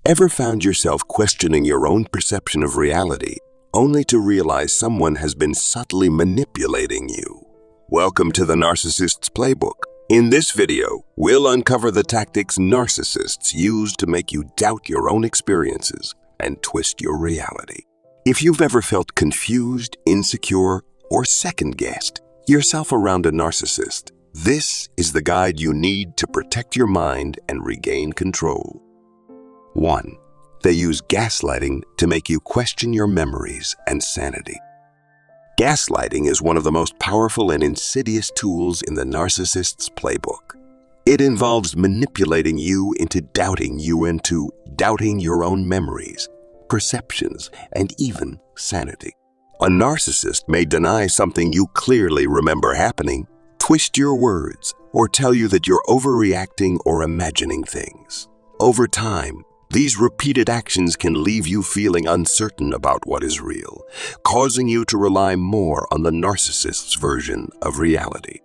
Ever found yourself questioning your own perception of reality, only to realize someone has been subtly manipulating you? Welcome to the Narcissist's Playbook. In this video, we'll uncover the tactics narcissists use to make you doubt your own experiences and twist your reality. If you've ever felt confused, insecure, or second-guessed yourself around a narcissist, this is the guide you need to protect your mind and regain control. 1. They use gaslighting to make you question your memories and sanity. Gaslighting is one of the most powerful and insidious tools in the narcissist's playbook. It involves manipulating you into doubting your own memories, perceptions, and even sanity. A narcissist may deny something you clearly remember happening, twist your words, or tell you that you're overreacting or imagining things. Over time, these repeated actions can leave you feeling uncertain about what is real, causing you to rely more on the narcissist's version of reality.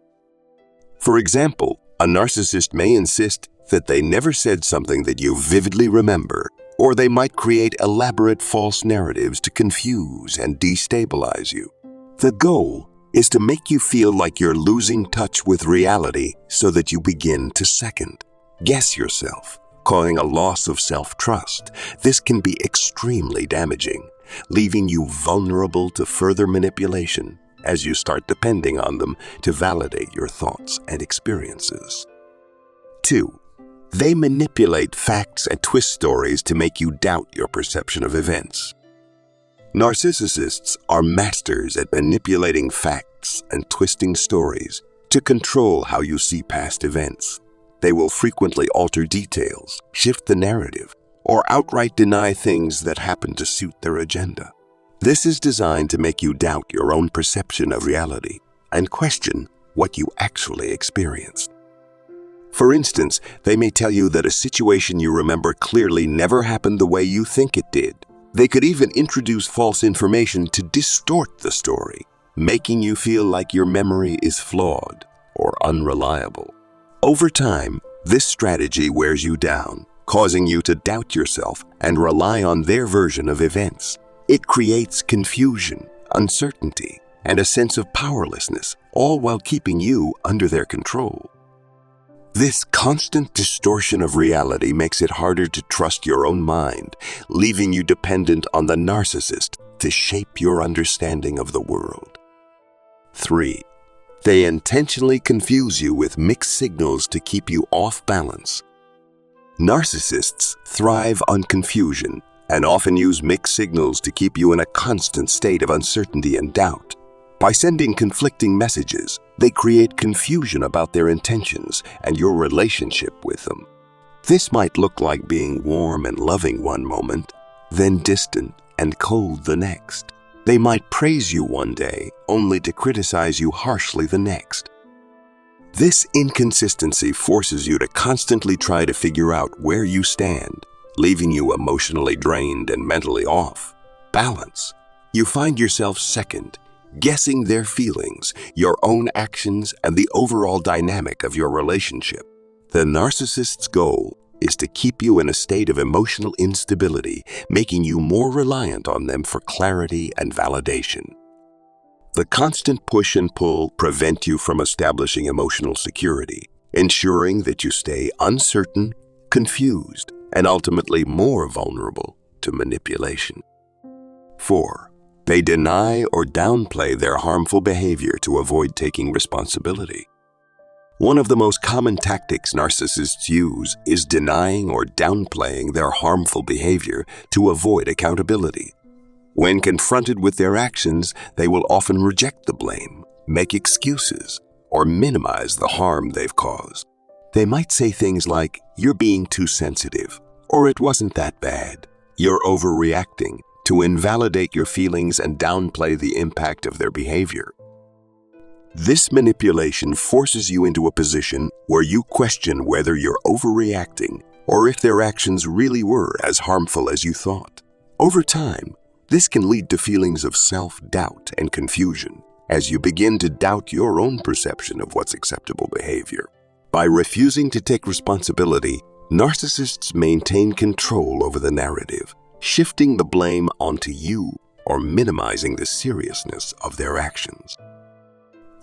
For example, a narcissist may insist that they never said something that you vividly remember, or they might create elaborate false narratives to confuse and destabilize you. The goal is to make you feel like you're losing touch with reality so that you begin to second-guess yourself, causing a loss of self-trust. This can be extremely damaging, leaving you vulnerable to further manipulation as you start depending on them to validate your thoughts and experiences. 2. They manipulate facts and twist stories to make you doubt your perception of events. Narcissists are masters at manipulating facts and twisting stories to control how you see past events. They will frequently alter details, shift the narrative, or outright deny things that happen to suit their agenda. This is designed to make you doubt your own perception of reality and question what you actually experienced. For instance, they may tell you that a situation you remember clearly never happened the way you think it did. They could even introduce false information to distort the story, making you feel like your memory is flawed or unreliable. Over time, this strategy wears you down, causing you to doubt yourself and rely on their version of events. It creates confusion, uncertainty, and a sense of powerlessness, all while keeping you under their control. This constant distortion of reality makes it harder to trust your own mind, leaving you dependent on the narcissist to shape your understanding of the world. 3. They intentionally confuse you with mixed signals to keep you off balance. Narcissists thrive on confusion and often use mixed signals to keep you in a constant state of uncertainty and doubt. By sending conflicting messages, they create confusion about their intentions and your relationship with them. This might look like being warm and loving one moment, then distant and cold the next. They might praise you one day, only to criticize you harshly the next. This inconsistency forces you to constantly try to figure out where you stand, leaving you emotionally drained and mentally off balance. You find yourself second-guessing their feelings, your own actions, and the overall dynamic of your relationship. The narcissist's goal is to keep you in a state of emotional instability, making you more reliant on them for clarity and validation. The constant push and pull prevent you from establishing emotional security, ensuring that you stay uncertain, confused, and ultimately more vulnerable to manipulation. 4. They deny or downplay their harmful behavior to avoid taking responsibility. One of the most common tactics narcissists use is denying or downplaying their harmful behavior to avoid accountability. When confronted with their actions, they will often reject the blame, make excuses, or minimize the harm they've caused. They might say things like, "You're being too sensitive," or "It wasn't that bad," "You're overreacting," to invalidate your feelings and downplay the impact of their behavior. This manipulation forces you into a position where you question whether you're overreacting or if their actions really were as harmful as you thought. Over time, this can lead to feelings of self-doubt and confusion as you begin to doubt your own perception of what's acceptable behavior. By refusing to take responsibility, Narcissists maintain control over the narrative, shifting the blame onto you or minimizing the seriousness of their actions.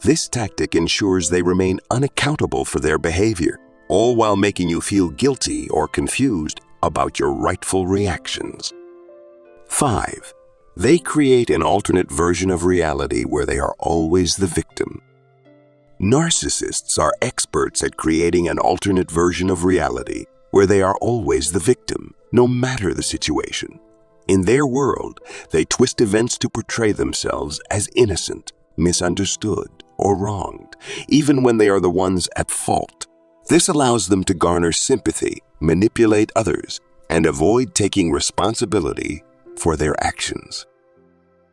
This tactic ensures they remain unaccountable for their behavior, all while making you feel guilty or confused about your rightful reactions. 5. They create an alternate version of reality where they are always the victim. Narcissists are experts at creating an alternate version of reality where they are always the victim, no matter the situation. In their world, they twist events to portray themselves as innocent, misunderstood, or wronged, even when they are the ones at fault. This allows them to garner sympathy, manipulate others, and avoid taking responsibility for their actions.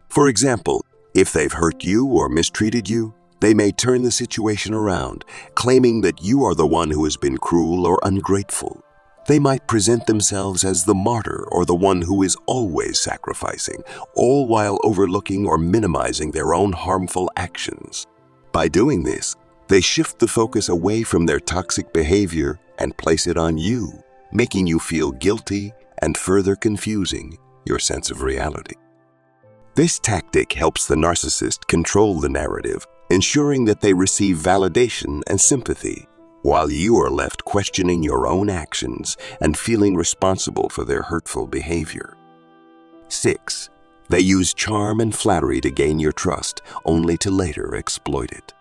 For example, if they've hurt you or mistreated you, they may turn the situation around, claiming that you are the one who has been cruel or ungrateful. They might present themselves as the martyr or the one who is always sacrificing, all while overlooking or minimizing their own harmful actions. By doing this, they shift the focus away from their toxic behavior and place it on you, making you feel guilty and further confusing your sense of reality. This tactic helps the narcissist control the narrative, ensuring that they receive validation and sympathy, while you are left questioning your own actions and feeling responsible for their hurtful behavior. 6. They use charm and flattery to gain your trust, only to later exploit it.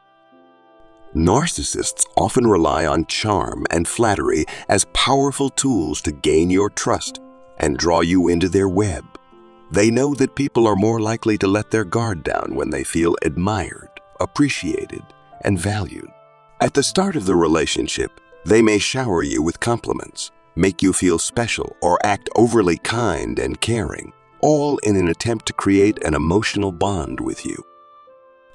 Narcissists often rely on charm and flattery as powerful tools to gain your trust and draw you into their web. They know that people are more likely to let their guard down when they feel admired, appreciated, and valued. At the start of the relationship, they may shower you with compliments, make you feel special, or act overly kind and caring, all in an attempt to create an emotional bond with you.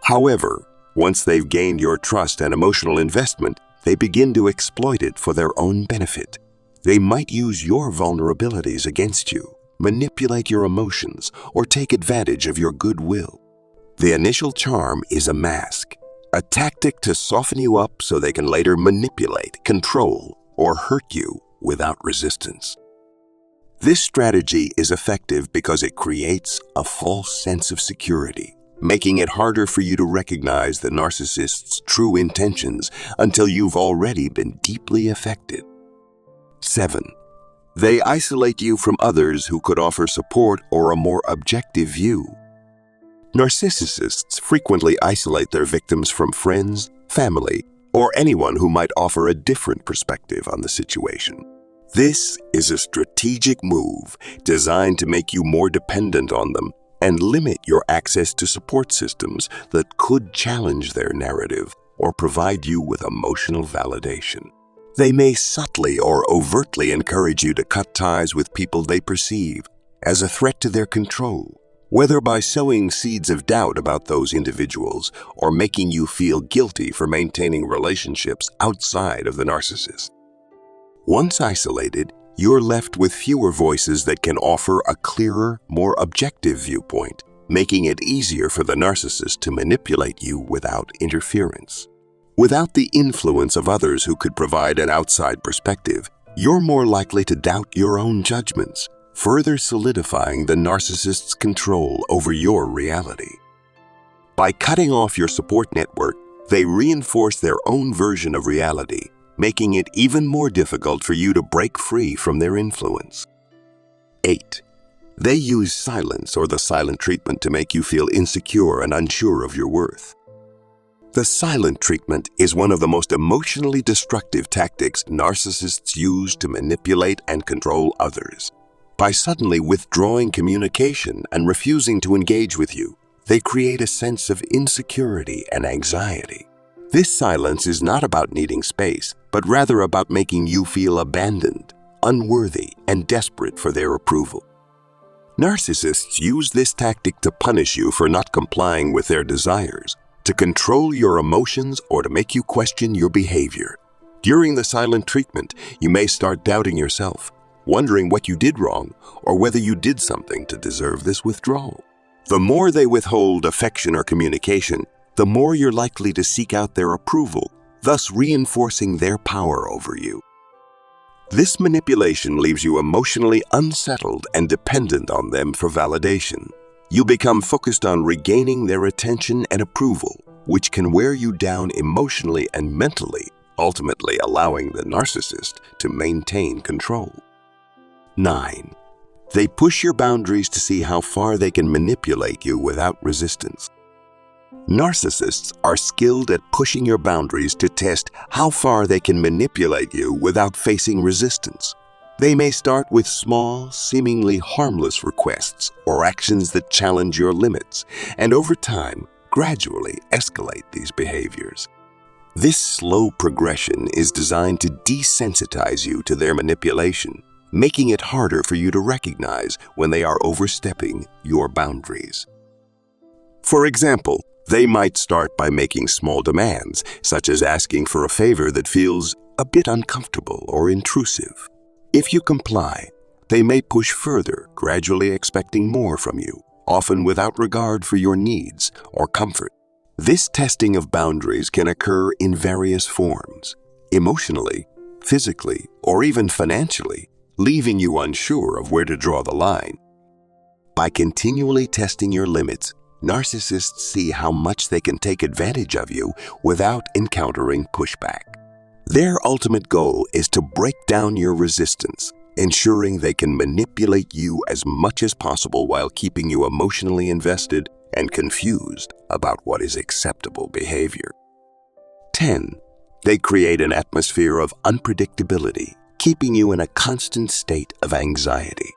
However, once they've gained your trust and emotional investment, they begin to exploit it for their own benefit. They might use your vulnerabilities against you, manipulate your emotions, or take advantage of your goodwill. The initial charm is a mask, a tactic to soften you up so they can later manipulate, control, or hurt you without resistance. This strategy is effective because it creates a false sense of security, making it harder for you to recognize the narcissist's true intentions until you've already been deeply affected. 7. They isolate you from others who could offer support or a more objective view. Narcissists frequently isolate their victims from friends, family, or anyone who might offer a different perspective on the situation. This is a strategic move designed to make you more dependent on them and limit your access to support systems that could challenge their narrative or provide you with emotional validation. They may subtly or overtly encourage you to cut ties with people they perceive as a threat to their control, whether by sowing seeds of doubt about those individuals or making you feel guilty for maintaining relationships outside of the narcissist. Once isolated, you're left with fewer voices that can offer a clearer, more objective viewpoint, making it easier for the narcissist to manipulate you without interference. Without the influence of others who could provide an outside perspective, you're more likely to doubt your own judgments, further solidifying the narcissist's control over your reality. By cutting off your support network, they reinforce their own version of reality, making it even more difficult for you to break free from their influence. 8. They use silence or the silent treatment to make you feel insecure and unsure of your worth. The silent treatment is one of the most emotionally destructive tactics narcissists use to manipulate and control others. By suddenly withdrawing communication and refusing to engage with you, they create a sense of insecurity and anxiety. This silence is not about needing space, but rather about making you feel abandoned, unworthy, and desperate for their approval. Narcissists use this tactic to punish you for not complying with their desires, to control your emotions, or to make you question your behavior. During the silent treatment, you may start doubting yourself, wondering what you did wrong or whether you did something to deserve this withdrawal. The more they withhold affection or communication, the more you're likely to seek out their approval, thus reinforcing their power over you. This manipulation leaves you emotionally unsettled and dependent on them for validation. You become focused on regaining their attention and approval, which can wear you down emotionally and mentally, ultimately allowing the narcissist to maintain control. 9. They push your boundaries to see how far they can manipulate you without resistance. Narcissists are skilled at pushing your boundaries to test how far they can manipulate you without facing resistance. They may start with small, seemingly harmless requests or actions that challenge your limits, and over time, gradually escalate these behaviors. This slow progression is designed to desensitize you to their manipulation, making it harder for you to recognize when they are overstepping your boundaries. For example, they might start by making small demands, such as asking for a favor that feels a bit uncomfortable or intrusive. If you comply, they may push further, gradually expecting more from you, often without regard for your needs or comfort. This testing of boundaries can occur in various forms, emotionally, physically, or even financially, leaving you unsure of where to draw the line. By continually testing your limits, narcissists see how much they can take advantage of you without encountering pushback. Their ultimate goal is to break down your resistance, ensuring they can manipulate you as much as possible while keeping you emotionally invested and confused about what is acceptable behavior. 10. They create an atmosphere of unpredictability, keeping you in a constant state of anxiety.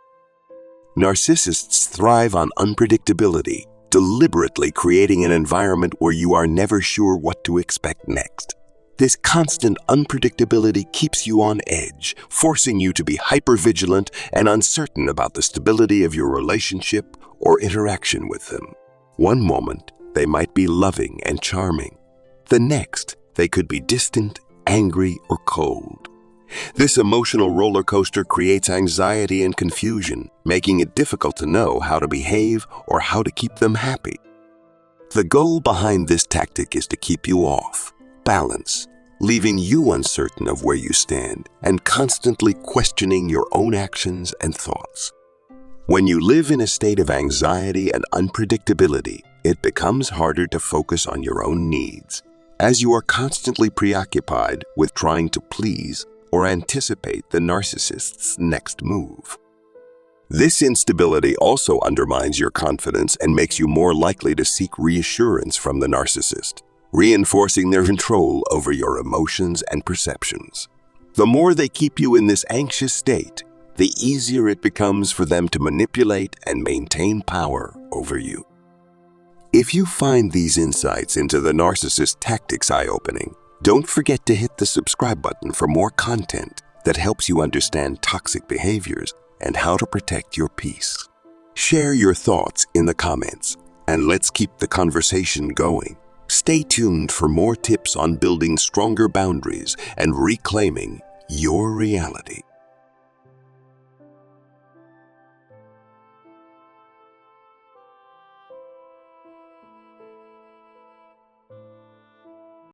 Narcissists thrive on unpredictability, deliberately creating an environment where you are never sure what to expect next. This constant unpredictability keeps you on edge, forcing you to be hypervigilant and uncertain about the stability of your relationship or interaction with them. One moment, they might be loving and charming. The next, they could be distant, angry, or cold. This emotional roller coaster creates anxiety and confusion, making it difficult to know how to behave or how to keep them happy. The goal behind this tactic is to keep you off balance, leaving you uncertain of where you stand and constantly questioning your own actions and thoughts. When you live in a state of anxiety and unpredictability, it becomes harder to focus on your own needs, as you are constantly preoccupied with trying to please or anticipate the narcissist's next move. This instability also undermines your confidence and makes you more likely to seek reassurance from the narcissist, reinforcing their control over your emotions and perceptions. The more they keep you in this anxious state, the easier it becomes for them to manipulate and maintain power over you. If you find these insights into the narcissist tactics eye-opening, don't forget to hit the subscribe button for more content that helps you understand toxic behaviors and how to protect your peace. Share your thoughts in the comments, and let's keep the conversation going. Stay tuned for more tips on building stronger boundaries and reclaiming your reality.